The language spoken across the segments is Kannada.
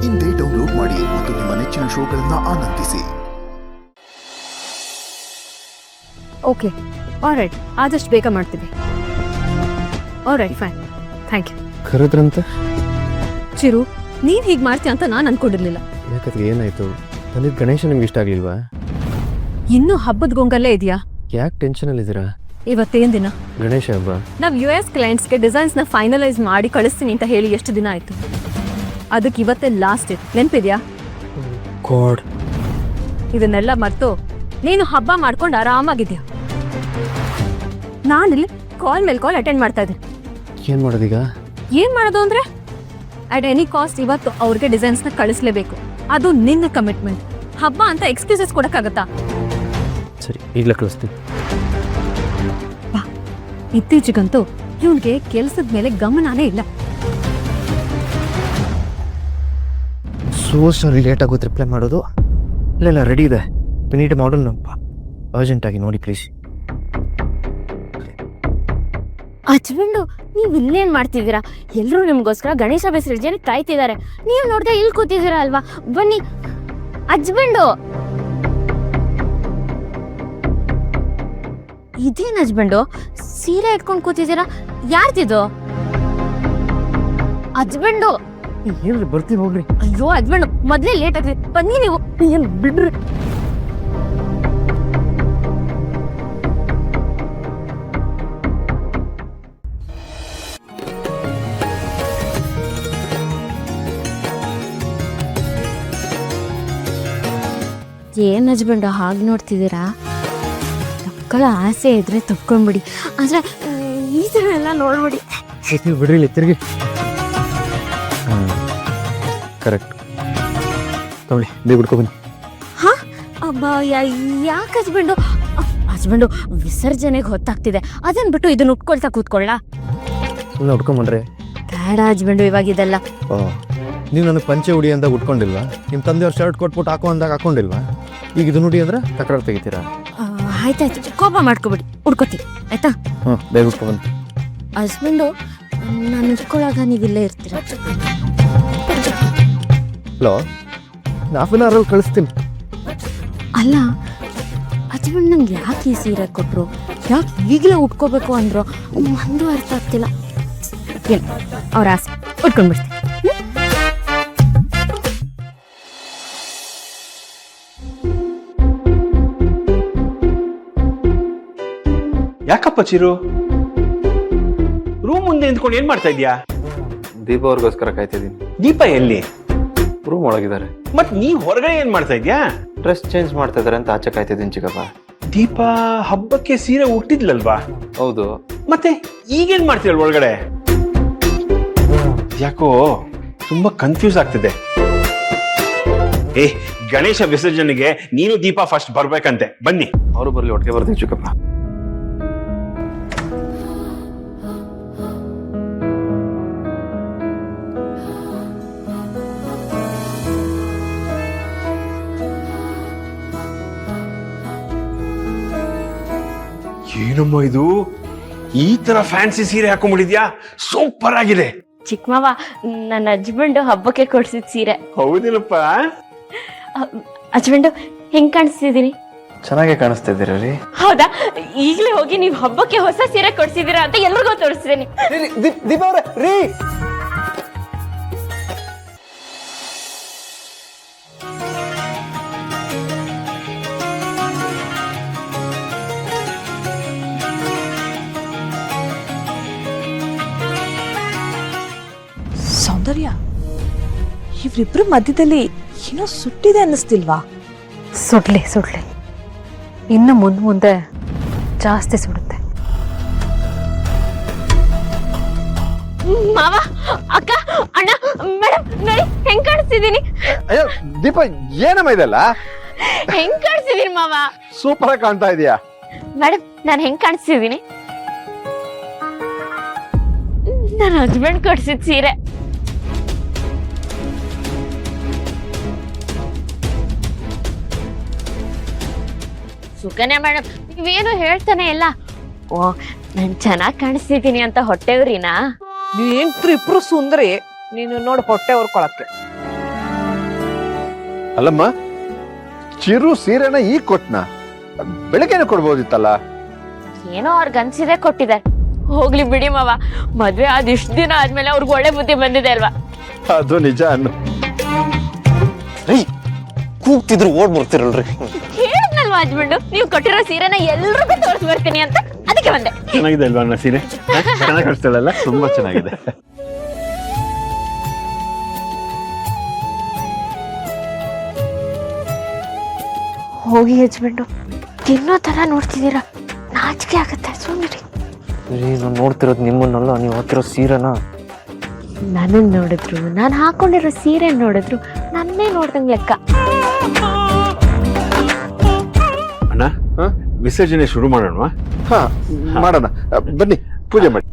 ಇಂದೇ ಡೌನ್ಲೋಡ್ ಮಾಡಿ ಮತ್ತು ನಿಮ್ಮ ನೆಚ್ಚಿನ ಶೋಗಳನ್ನು ಆನಂದಿಸಿ. ಓಕೆ, ಆಲ್ರೈಟ್, ಆದಷ್ಟು ಬೇಗ ಮಾಡ್ತೀವಿ. Alright, fine, thank you. ಕರೆದ್ರಂತೆ ಚಿರು, ನೀನ್ ಹೀಗೆ ಮಾಡ್ತೀಯ ಅಂತ ನಾನು ಅನ್ಕೊಂಡಿರ್ಲಿಲ್ಲ. ಯಾಕಂದ್ರೆ ಏನಾಯ್ತು? ತಂದಿದ್ದ ಗಣೇಶ ನಿಮ್ಗೆ ಇಷ್ಟ ಆಗ್ಲಿಲ್ವಾ? ಇನ್ನೂ ಹಬ್ಬದ ಗೊಂಗಲ್ಲೇ ಇದೆಯಾ? ಯಾಕೆ ಟೆನ್ಷನ್ ಅಲ್ಲಿದ್ದೀರಾ? ಇವತ್ತೇನ್ ದಿನ? ಗಣೇಶ ಹಬ್ಬ. ನಾವು US ಕ್ಲೈಂಟ್ಸ್ಗೆ ಡಿಸೈನ್ಸ್ನ ಫೈನಲೈಸ್ ಮಾಡಿ ಕಳಿಸ್ತೀನಿ ಅಂತ ಹೇಳಿ ಎಷ್ಟು ದಿನ ಆಯ್ತು? ಅದಕ್ಕೆ ಇವತ್ತೇ ಲಾಸ್ಟ್ ಇತ್ತು, ನೆನಪಿದ್ಯಾ? ಗಾಡ್, ಇದನ್ನೆಲ್ಲ ಮರೆತು ನೀನು ಹಬ್ಬ ಮಾಡ್ಕೊಂಡು ಆರಾಮಾಗಿದ್ಯಾ. ನಾನಿಲ್ಲಿ ಕಾಲ್ ಮೇಲೆ ಕಾಲ್ ಅಟೆಂಡ್ ಮಾಡ್ತಾ ಇದ್ದೀನಿ. ಏನ್ ಮಾಡೋದೀಗ? ಏನ್ ಮಾಡೋದು ಅಂದ್ರೆ ಅಟ್ ಎನಿ ಕಾಸ್ಟ್ ಇವತ್ತು ಅವ್ರಿಗೆ ಡಿಸೈನ್ಸ್ನ ಕಳಿಸ್ಲೇಬೇಕು. ಅದು ನಿನ್ನ ಕಮಿಟ್ಮೆಂಟ್. ಹಬ್ಬ ಅಂತ ಎಕ್ಸ್ಕ್ಯೂಸಸ್ ಕೊಡಕ್ಕಾಗತ್ತಾ? ಸರಿ, ಈಗಲೇ ಕಳಿಸ್ತೀನಿ. ಇತ್ತೀಚೆಗಂತೂ ಇವನ್ಗೆ ಕೆಲ್ಸದ ಮೇಲೆ ಗಮನನೇ ಇಲ್ಲ. ಸಾರಿ, ಲೇಟ್ ಆಗುತ್ತೆ ರಿಪ್ಲೈ ಮಾಡೋದು. ಇಲ್ಲ ರೆಡಿ ಇದೆ. ನೀಟ್ ಮಾಡಲ್ ಅರ್ಜೆಂಟಾಗಿ ನೋಡಿ ಪ್ಲೀಸ್. ಹಚ್ಬಂಡು, ನೀವು ಇಲ್ಲೇನ್ ಮಾಡ್ತಿದ್ದೀರಾ? ಎಲ್ಲರೂ ನಿಮ್ಗೋಸ್ಕರ ಗಣೇಶ ವಿಸರ್ಜನೆ ಕಾಯ್ತಿದ್ದಾರೆ. ನೀವು ನೋಡ್ದೆ ಇಲ್ಲಿ ಕೂತಿದ್ದೀರಾ ಅಲ್ವಾ? ಬನ್ನಿ. ಹಚ್ಬಂಡು, ಇದೇನ್ ಹಚ್ಬಂಡು ಸೀರೆ ಇಟ್ಕೊಂಡು ಕೂತಿದ್ದೀರಾ? ಯಾರ್ದಿದು? ಹಚ್ಬಂಡು, ಏನ್ರಿ ಬರ್ತೀವಿ ಹೋಗ್ರಿ. ಅಯ್ಯೋ ಹಚ್ಬಂಡು, ಮೊದ್ಲೇ ಲೇಟ್ ಆಗ್ತದೆ, ಬನ್ನಿ ನೀವು. ಏನ್ ಬಿಡ್ರಿ. ಏನ್ ಹಚ್ಬಂಡು ಹಾಗೆ ನೋಡ್ತಿದ್ದೀರಾ? ಮಕ್ಕಳ ಆಸೆ ಇದ್ರೆ ತಪ್ಕೊಂಡ್ಬಿಡಿ, ಆದ್ರೆ ಈ ಥರ ಎಲ್ಲ ನೋಡ್ಬಿಡಿ. ಬಿಡ್ರಿ, ಇಲ್ಲಿ ತಿರ್ಗಿ. ಕರೆಕ್ಟ್, ತಗೊಳ್ಳಿ, ಬೇಗ ಬಿಡ್ಕೊ ಬನ್ನಿ. ಹಾ ಅಬ್ಬಾ, ಯಾಕೆ ಹಚ್ಬಂಡು? ಹಚ್ಬಂಡು, ವಿಸರ್ಜನೆಗೆ ಹೊತ್ತಾಗ್ತಿದೆ, ಅದನ್ ಬಿಟ್ಟು ಇದನ್ನ ಉಟ್ಕೊಳ್ತಾ ಕೂತ್ಕೊಳ್ಳ. ಸುಮ್ಮನೆ ಉಟ್ಕೊಂಬಂಡ್ರೆ ಬೇಡ ಹಚ್ಬಂಡು, ಇವಾಗ ಇದೆಲ್ಲ. ನೀವು ನನಗೆ ಪಂಚೆ ಉಡಿ ಅಂದಾಗ ಉಟ್ಕೊಂಡಿಲ್ವಾ? ನಿಮ್ಮ ತಂದೆಯವ್ರು ಶರ್ಟ್ ಕೊಟ್ಬಿಟ್ಟು ಹಾಕೋ ಅಂದಾಗ ಹಾಕೊಂಡಿಲ್ವಾ? ಈಗ ಇದು ನುಡಿ ಅಂದ್ರೆ ತಕರಾರು ತೆಗಿತೀರಾ? ಆಯ್ತಾಯ್ತು, ಕೋಪ ಮಾಡ್ಕೊಬಿಡಿ, ಉಡ್ಕೋತೀವಿ ಆಯ್ತಾ? ಬೇಗ ಉಟ್ಕೊಬಂದು. ಹಸ್ಬೆಂಡು, ನಾನು ಉಟ್ಕೊಳ್ಳಾಗ ನೀವಿಲ್ಲೇ ಇರ್ತೀರ. ಹಲೋ, ಹಾಫ್ ಆನ್ ಅವರಲ್ಲಿ ಕಳಿಸ್ತೀನಿ. ಅಲ್ಲ ಹಸ್ಬೆಂಡ್, ನಂಗೆ ಯಾಕೆ ಈ ಸೀರೆ ಕೊಟ್ಟರು? ಯಾಕೆ ಈಗಲೇ ಉಟ್ಕೋಬೇಕು ಅಂದರು? ಒಂದು ಅರ್ಥ ಆಗ್ತಿಲ್ಲ. ಏನು ಅವ್ರ ಆಸೆ, ಉಟ್ಕೊಂಡ್ಬಿಡ್ತೀನಿ. ಯಾಕಪ್ಪ ಚಿರು, ರೂಮ್ ಮುಂದೆ ನಿಂತ್ಕೊಂಡು ಏನ್ ಮಾಡ್ತಾ ಇದ್ಯಾ? ದೀಪ ಅವ್ರಿಗೋಸ್ಕರ ಕಾಯ್ತಿದ್ದೀನಿ. ದೀಪ ಎಲ್ಲಿ? ರೂಮ್ ಒಳಗಿದ್ದಾರೆ. ಮತ್ ನೀ ಹೊರಗಡೆ ಏನ್ ಮಾಡ್ತಾ ಇದ್ಯಾ? ಡ್ರೆಸ್ ಚೇಂಜ್ ಮಾಡ್ತಾ ಇದಾರೆ ಅಂತ ಆಚೆ ಕಾಯ್ತಿದ್ದೀನಿ ಚಿಕ್ಕಪ್ಪ. ದೀಪ ಹಬ್ಬಕ್ಕೆ ಸೀರೆ ಉಟ್ಟಿದ್ಲಲ್ವಾ? ಹೌದು. ಮತ್ತೆ ಈಗೇನ್ ಮಾಡ್ತೀಯ ಒಳಗಡೆ? ಯಾಕೋ ತುಂಬಾ ಕನ್ಫ್ಯೂಸ್ ಆಗ್ತಿದೆ. ಗಣೇಶ ವಿಸರ್ಜನೆಗೆ ನೀನು ದೀಪ ಫಸ್ಟ್ ಬರ್ಬೇಕಂತೆ. ಬನ್ನಿ. ಅವರು ಬರ್ಲಿ, ಒಟ್ಟಿಗೆ ಬರ್ತೀನಿ ಚಿಕ್ಕಪ್ಪ. ಏನಮ್ಮ ಇದು, ಈ ತರ ಫ್ಯಾನ್ಸಿ ಸೀರೆ ಹಾಕೊಂಡ್ಬಿಟ್ಟಿದ್ಯಾ? ಸೂಪರ್ ಆಗಿದೆ. ಚಿಕ್ಕಮಾವ, ನನ್ನ ಹಸ್ಬೆಂಡು ಹಬ್ಬಕ್ಕೆ ಕೊಡ್ಸಿದ ಸೀರೆ. ಹೌದಿಲ್ಲಪ್ಪ? ಹಸ್ಬೆಂಡು, ಹೆಂಗ್ ಕಾಣಿಸ್ತಿದೀನಿ? ಚೆನ್ನಾಗೆ ಕಾಣಿಸ್ತಾ ಇದ್ದೀರಾ ರೀ. ಹೌದಾ? ಈಗಲೇ ಹೋಗಿ ನೀವು ಹಬ್ಬಕ್ಕೆ ಹೊಸ ಸೀರೆ ಕೊಡ್ಸಿದೀರಾ ಅಂತ ಎಲ್ರಿಗೂ ತೋರಿಸ್ತೀನಿ. ದೀಪ ಅವ್ರೆ ರೀ. ಸೌಂದರ್ಯ, ಇವರಿಬ್ರು ಮಧ್ಯದಲ್ಲಿ ಏನೋ ಸುಟ್ಟಿದೆ ಅನ್ನಿಸ್ತಿಲ್ವಾ? ಸುಡ್ಲಿ, ಇನ್ನು ಮುಂದೆ ಜಾಸ್ತಿ ಸುಡುತ್ತೆ. ಮಾವ, ಅಕ್ಕ, ಅಣ್ಣ, ಮೇಡಮ್ ನೋಡಿ ಹೆಂಗ್ ಕಾಣಿಸ್ತಿದೀನಿ. ಅಯ್ಯೋ ದೀಪ, ಏನಮ್ಮ ಇದೆಲ್ಲ? ಹೆಂಗ್ ಕಾಣಿಸ್ತಿದೀನಿ ಮಾವ? ಸೂಪರ್ ಆಗಿ ಕಾಣ್ತಾ ಇದೀಯಾ. ಮೇಡಮ್, ನಾನು ಹೆಂಗ್ ಕಾಣಿಸ್ತಿದೀನಿ? ನನ್ನ ಹಸ್ಬೆಂಡ್ ಕೊಡ್ಸಿದ ಸೀರೆ. ಸುಕನ್ಯಾ ಮೇಡಮ್, ನೀವೇನು ಹೇಳ್ತಾನೆ ಇಲ್ಲ. ಓ, ನಾನ್ ಚೆನ್ನಾಗ್ ಕಾಣಿಸ್ತಿದ್ದೀನಿ ಅಂತ ಹೊಟ್ಟೆವ್ರಿನಾ? ನೀನ್ ಇಬ್ರು ಸುಂದರಿ, ನೀನು ನೋಡು ಹೊಟ್ಟೆ ಹೊರ್ಕೊಳಕ್ಕೆ. ಅಲ್ಲಮ್ಮ, ಚಿರು ಸೀರೆನ ಈಗ ಕೊಟ್ನ, ಬೆಳಗ್ಗೆನೆ ಕೊಡ್ಬೋದಿತ್ತಲ್ಲ. ಏನೋ ಅವ್ರಿಗೆ ಅನ್ಸಿದೆ ಕೊಟ್ಟಿದ್ದಾರೆ. ಹೋಗ್ಲಿ ಬಿಡಿ ಮಾವ, ಮದ್ವೆ ಆದ ಇಷ್ಟು ದಿನ ಆದ್ಮೇಲೆ ಅವ್ರಿಗೆ ಒಳ್ಳೆ ಬುದ್ಧಿ ಬಂದಿದೆ ಅಲ್ವಾ? ಅದು ನಿಜ ಅನ್ನು. ಕೂಗ್ತಿದ್ರು ಓಡ್ ಬರ್ತಿರಲ್ರಿ. ಹೇಳಿದ್ನಲ್ವಾ ಹಸ್ಬೆಂಡು, ನೀವು ಕೊಟ್ಟಿರೋ ಸೀರೆನ ಎಲ್ರಿಗೂ ತೋರಿಸ್ ಬರ್ತೀನಿ ಅಂತ, ಅದಕ್ಕೆ ಬಂದೆ. ಚೆನ್ನಾಗಿದೆ ಅಲ್ವಾ ಅಣ್ಣ ಸೀರೆ? ಚೆನ್ನಾಗಿ ಕಾಣಿಸ್ತಾಳಲ್ಲ? ತುಂಬಾ ಚೆನ್ನಾಗಿದೆ. ಹೋಗಿ ಹಸ್ಬೆಂಡು, ತಿನ್ನೋ ತರ ನೋಡ್ತಿದ್ದೀರಾ, ನಾಚಿಕೆ ಆಗತ್ತೆ. ಸುಮ್ಮನೆ ನಾನು ನೋಡ್ತಿರೋದು ನಿಮ್ಮನ್ನಲ್ಲ, ನೀವು ಹಾಕಿರೋ ಸೀರೆನ. ನನ್ನನ್ನು ನೋಡಿದ್ರು, ನಾನು ಹಾಕೊಂಡಿರೋ ಸೀರೆ ನೋಡಿದ್ರು, ನನ್ನೇ ನೋಡ್ದಂಗೆ ಲೆಕ್ಕ. ಅಣ್ಣ, ವಿಸರ್ಜನೆ ಶುರು ಮಾಡೋಣ. ಹಾ, ಮಾಡೋಣ ಬನ್ನಿ, ಪೂಜೆ ಮಾಡಿ.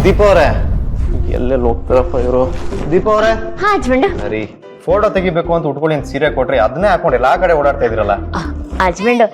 ದೀಪ ಅವರೇ, ಎಲ್ಲೆಲ್ಲಿ ಹೋಗ್ತಾರಪ್ಪ ಇವರು? ದೀಪ ಅವರೇ. ಹಾ ಹಸ್ಬೆಂಡು. ಸರಿ, ಫೋಟೋ ತೆಗಿಬೇಕು ಅಂತ ಉಟ್ಕೊಳ್ಳಿ ಸೀರೆ ಕೊಟ್ರಿ, ಅದನ್ನೇ ಹಾಕೊಂಡು ಎಲ್ಲಾ ಕಡೆ ಓಡಾಡ್ತಾ ಇದ್ರಲ್ಲ. ಹಸ್ಬೆಂಡು,